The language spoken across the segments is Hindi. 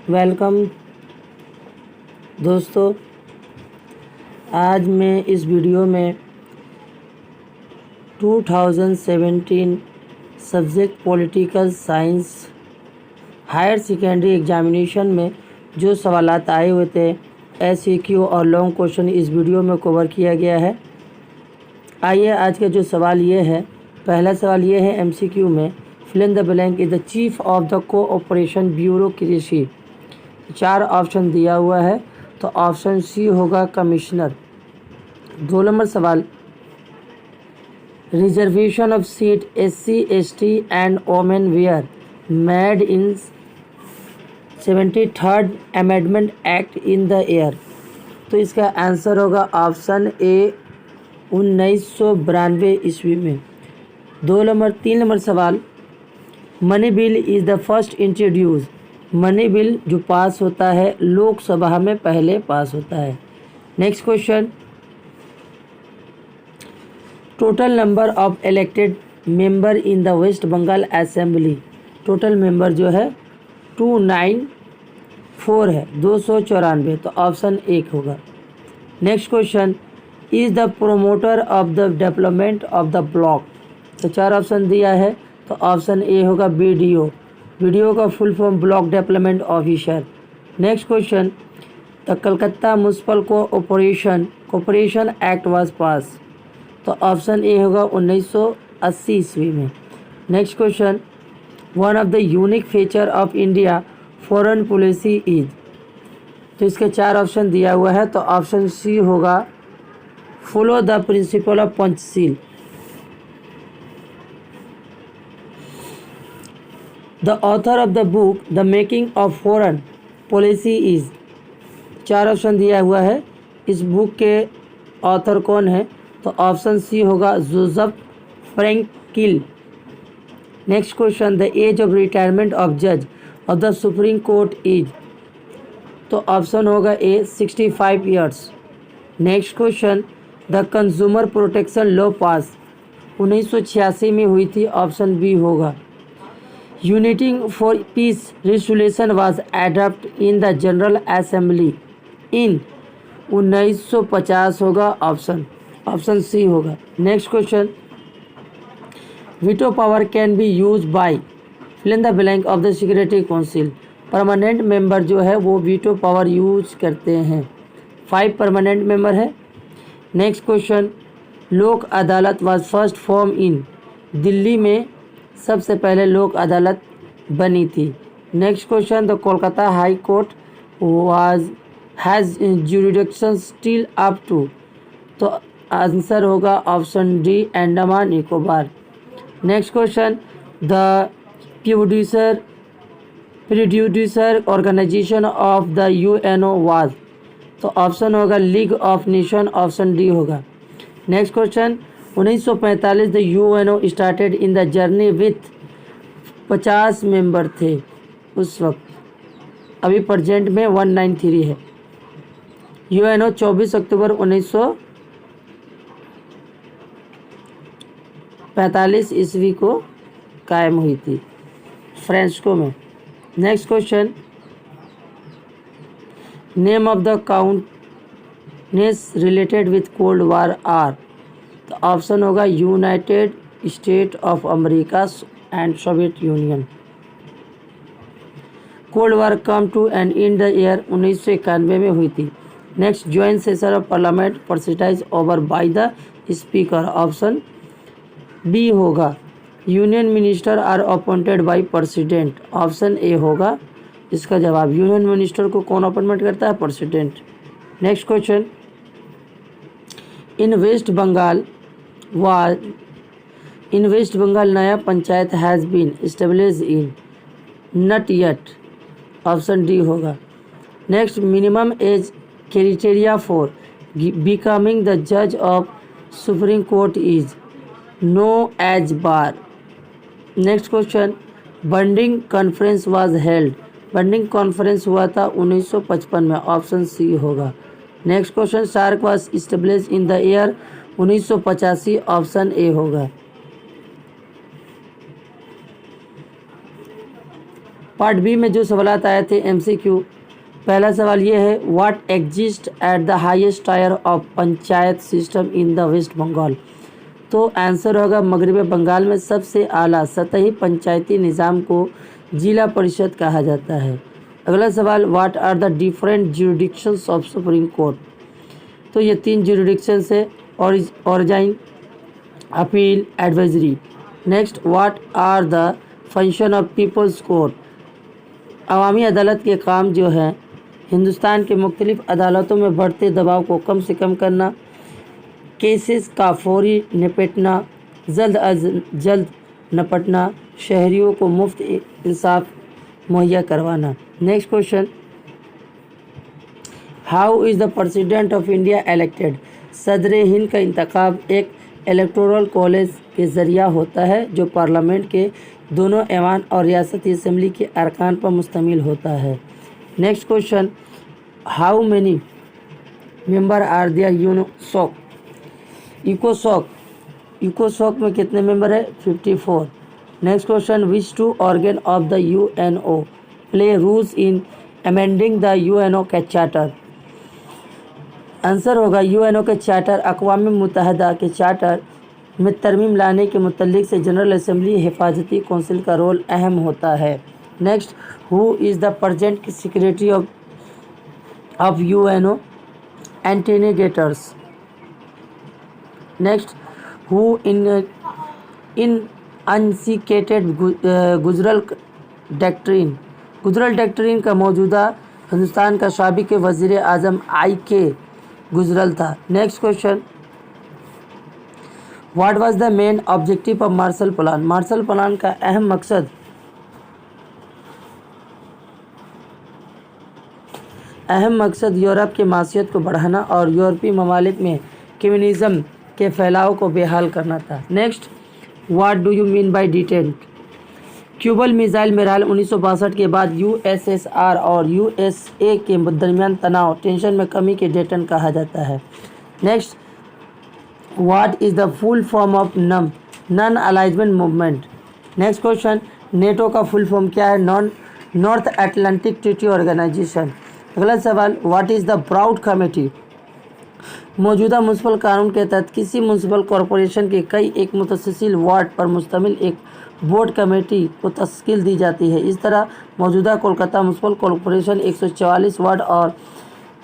वेलकम दोस्तों। आज मैं इस वीडियो में 2017 subject political science higher secondary examination में जो सवालात आए हुए थे एसईक्यू और लॉन्ग क्वेश्चन इस वीडियो में कवर किया गया है। आइए आज का जो सवाल ये है, पहला सवाल ये है एमसीक्यू में, fill in the blank is the chief of the cooperation bureaucracy. 4 option दिया हुआ है, तो ऑप्शन सी होगा कमिश्नर। 2 नंबर सवाल, reservation of seat SC ST and women were made in 73rd amendment act in the year. तो इसका आंसर होगा ऑप्शन ए 1992 ईस्वी में। 3 नंबर सवाल, money bill is the first introduce. Money bill जो पास होता है लोकसभा में पहले पास होता है। Next question, total number of elected member in the West Bengal assembly. Total member जो है 294 है, 294, तो ऑप्शन 1 होगा। Next question, is the promoter of the development of the block. तो 4 ऑप्शन दिया है, तो ऑप्शन ए होगा BDO। BDO का full form block development officer. Next question, the Calcutta municipal corporation act was pass. तो ऑप्शन ए होगा 1980 ईस्वी में। Next question, one of the unique feature of India foreign policy is. तो इसके 4 ऑप्शन दिया हुआ है, तो ऑप्शन सी होगा follow the principle of Panchsheel. The author of the book the making of foreign policy is. 4 option दिया हुआ है, इस बुक के ऑथर कौन है, तो ऑप्शन सी होगा Joseph Frankel. Next question, the age of retirement of जज of the supreme court is. तो ऑप्शन होगा A 65 years. Next question, the consumer protection law pass 1986 में हुई थी, ऑप्शन बी होगा। Uniting for peace resolution was adopt in the general assembly in 1950 होगा, ऑप्शन सी होगा। Next question, veto power can be use by fill in the blank of the security council. Permanent member जो है वो वीटो पावर यूज करते हैं, 5 परमानेंट मेंबर है। Next question, Lok Adalat was first form in. Delhi में सबसे पहले लोक अदालत बनी थी। Next question, the Kolkata high court has jurisdiction still up to. तो आंसर होगा option D Andaman Nicobar. Next question, the producer organization of the UNO was. तो ऑप्शन होगा league of nation, option D होगा। Next question, 1945 the UNO started in the journey with 50 member थे उस वक्त, अभी प्रेजेंट में 193 है। UNO 24 अक्टूबर 1945 ईस्वी को कायम हुई थी फ्रांसको में। Next question, name of the countries related with cold war are. तो ऑप्शन होगा United State of America and Soviet Union. Cold war come to end in the year 1991 में हुई थी। Next, joint session of parliament presided over by the speaker, option B होगा। Union minister are appointed by president, option A होगा इसका जवाब। यूनियन मिनिस्टर को कौन अपॉइंटमेंट करता है? President. Next question, in West Bengal नया panchayat has been established in, not yet, option D होगा। Next, minimum age criteria for becoming the जज of supreme court is no age bar. Next question, Bandung conference was held. Bandung conference हुआ था 1955 में, ऑप्शन सी होगा। Next question, SAARC was established in the year 1985, option A होगा। पार्ट बी में जो सवाल आए थे MCQ, पहला सवाल ये है, what exist at the highest tier of panchayat system in the West Bengal. तो आंसर होगा मगरबी बंगाल में सबसे आला सतही पंचायती निज़ाम को जिला परिषद कहा जाता है। अगला सवाल, what are the different jurisdictions of supreme court. तो ये 3 ज्यूरिडिक्शंस है, origin, appeal, advisory. Next, what are the function of people's court. अवामी अदालत के काम जो है हिंदुस्तान के मुख्तलिफ अदालतों में बढ़ते दबाव को कम से कम करना, केसेस का फौरी निपटना, जल्द अज जल्द निपटना, शहरियों को मुफ्त इंसाफ मुहैया करवाना। Next question, how is the president of India elected. सदर हिंद का इंतखाब एक इलेक्टोरल कॉलेज के ज़रिया होता है जो पार्लियामेंट के दोनों ऐवान और रियासती असम्बली के अरकान पर मुश्तमिल होता है। Next question, how many member are there यूनोसॉक। इकोसॉक में कितने मेंबर है? 54। Next question, which two organ of the UNO play rules in amending the UNO के चार्टर। आंसर होगा UNO के चार्टर, अक़वाम मुत्तहिदा के चार्टर में तरमीम लाने के मुतल्लिक से जनरल असम्बली हिफाजती कौंसिल का रोल अहम होता है। Next, who is the present secretary of UNO Antonio Guterres. Next, who इन अनसिकेटेड गुजरल डॉक्ट्रिन का मौजूदा हिंदुस्तान का साबिक वज़ीर आज़म IK गुजरल था। Next question, what was the main objective of Marshall plan. Marshall plan का अहम मकसद यूरोप की मासियत को बढ़ाना और यूरोपीय ममालिक में कम्युनिज़्म के फैलाव को बेहाल करना था। Next, what do you mean by detente. Cuban missile मेराल 1962 के बाद USSR और USA के दरमियान तनाव टेंशन में कमी के डेटन कहा जाता है। Next, what is the full form of non alignment movement. Next question, NATO का फुल फॉर्म क्या है? North Atlantic treaty organization. अगला सवाल, what is the broad committee. मौजूदा म्युनिसिपल कानून के तहत किसी म्युनिसिपल कॉरपोरेशन के कई एक मुतसिल वार्ड पर मुश्तमिल एक बोर्ड कमेटी को तश्कील दी जाती है। इस तरह मौजूदा कोलकाता म्युनिसिपल कॉरपोरेशन 144 वार्ड और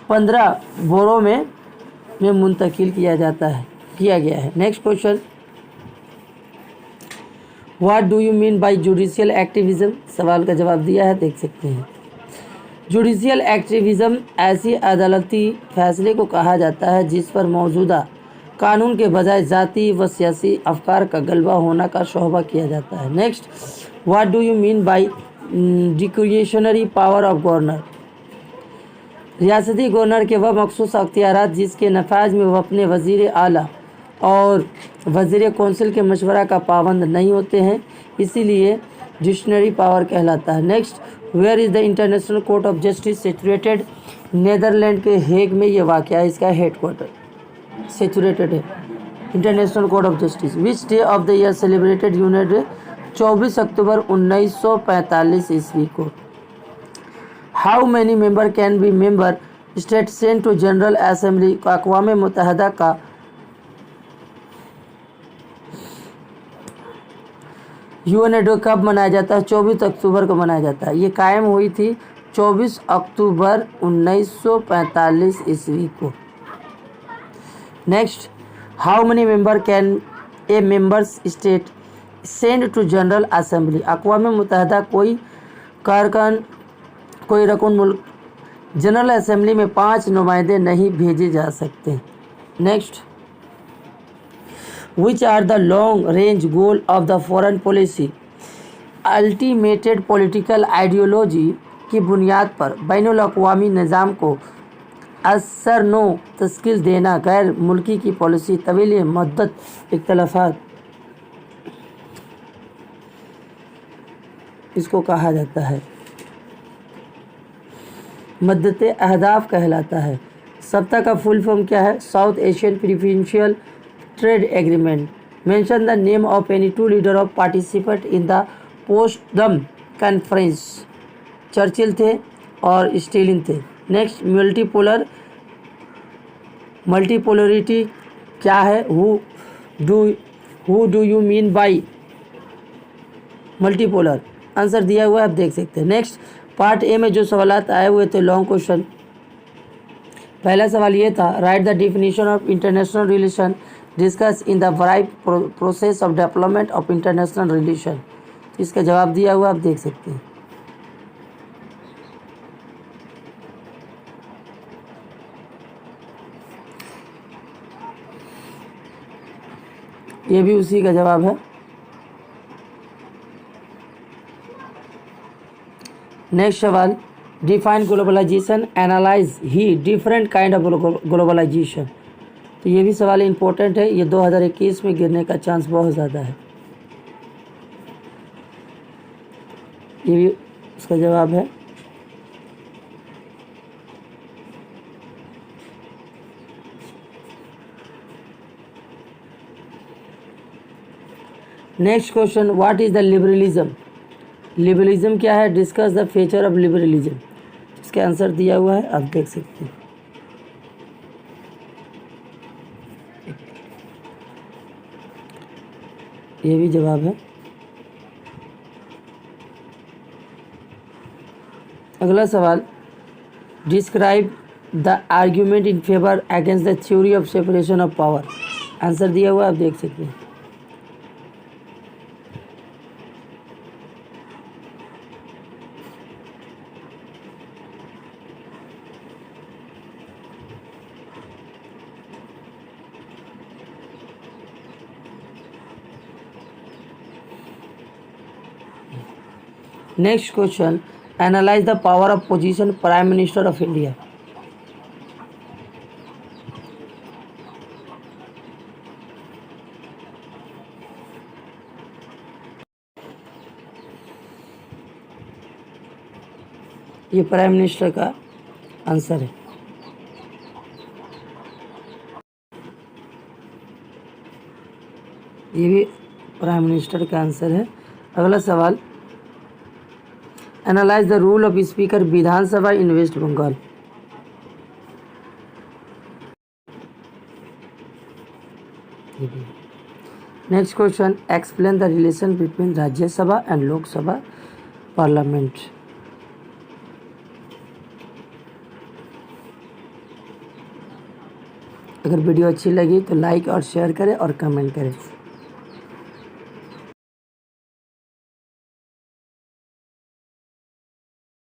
15 बोरों में मुंतकिल किया गया है। Next question, what do you mean bye judicial activism. सवाल का जवाब दिया है, देख सकते हैं। जुडिशियल एक्टिविज्म ऐसी अदालती फैसले को कहा जाता है जिस पर मौजूदा कानून के बजाय ज़ाती व सियासी अफकार का गलबा होना का शोभा किया जाता है। Next, what do you mean by discretionary power of governor. रियासती गवर्नर के वह मखसूस अख्तियारात जिसके नफाज में वह अपने वज़ीर आला और वज़ीर कौंसिल के मशवरा का पाबंद नहीं होते हैं, इसीलिए डिक्शनरी पावर कहलाता है। Next, where is the international court of justice situated. Netherland के हेग में ये वाक़या है, इसका हेडक्वार्टर सिचुएटेड है international court of justice. Which day of the year celebrated unite 24 अक्टूबर 1945 ईस्वी को। How many member can be member state sent to general assembly. अक़वाम मुत्तहिदा का यूएनओ कब मनाया जाता है? 24 अक्टूबर को मनाया जाता है। ये कायम हुई थी 24 अक्टूबर 1945 ईस्वी को। Next, how many member can a members state send to general assembly. अक़वाम मुत्तहिदा कोई रकुन मुल्क जनरल असेंबली में 5 नुमाइंदे नहीं भेजे जा सकते। Next, which are the long range goal of the foreign policy. Ultimate political ideology की बुनियाद पर बैनुल अक़वामी निज़ाम को असरनो तश्कील देना, गैर मुल्की की पॉलिसी, तवील मुद्दत इख्तलाफात इसको कहा जाता है, मद्दत अहदाफ कहलाता है। सप्ताह का फुल फॉर्म क्या है? South Asian preferential trade agreement. Mention the name of any 2 leader of participate in the Potsdam conference. Churchill थे और स्टेलिन थे। नेक्स्ट, मल्टीपोलरिटी क्या है? Who do you mean by multipolar? Answer दिया हुआ है, आप देख सकते हैं। नेक्स्ट, पार्ट ए में जो सवालात आए हुए थे लॉन्ग क्वेश्चन, पहला सवाल ये था, write the definition of international relation discuss in the variety process of development of international relation. इसका जवाब दिया हुआ आप देख सकते हैं। ये भी उसी का जवाब है। नेक्स्ट सवाल, define globalisation, analyse the different kind of globalisation. तो ये भी सवाल इम्पोर्टेंट है, ये 2021 में गिरने का चांस बहुत ज़्यादा है। ये भी उसका जवाब है। Next question, what is the liberalism? Liberalism क्या है? Discuss the feature of liberalism. इसका आंसर दिया हुआ है, आप देख सकते हैं। ये भी जवाब है। अगला सवाल, describe the argument in favour against the theory of separation of power. Answer दिया हुआ है, आप देख सकते हैं। Next question, analyse the power of position prime minister of India. ये प्राइम मिनिस्टर का आंसर है। ये भी प्राइम मिनिस्टर का आंसर है। अगला सवाल, analyse the rule of speaker Vidhansabha in West Bengal. Next question, explain the relation between Rajyasabha and Loksabha parliament. अगर वीडियो अच्छी लगी तो लाइक और शेयर करें और कमेंट करें।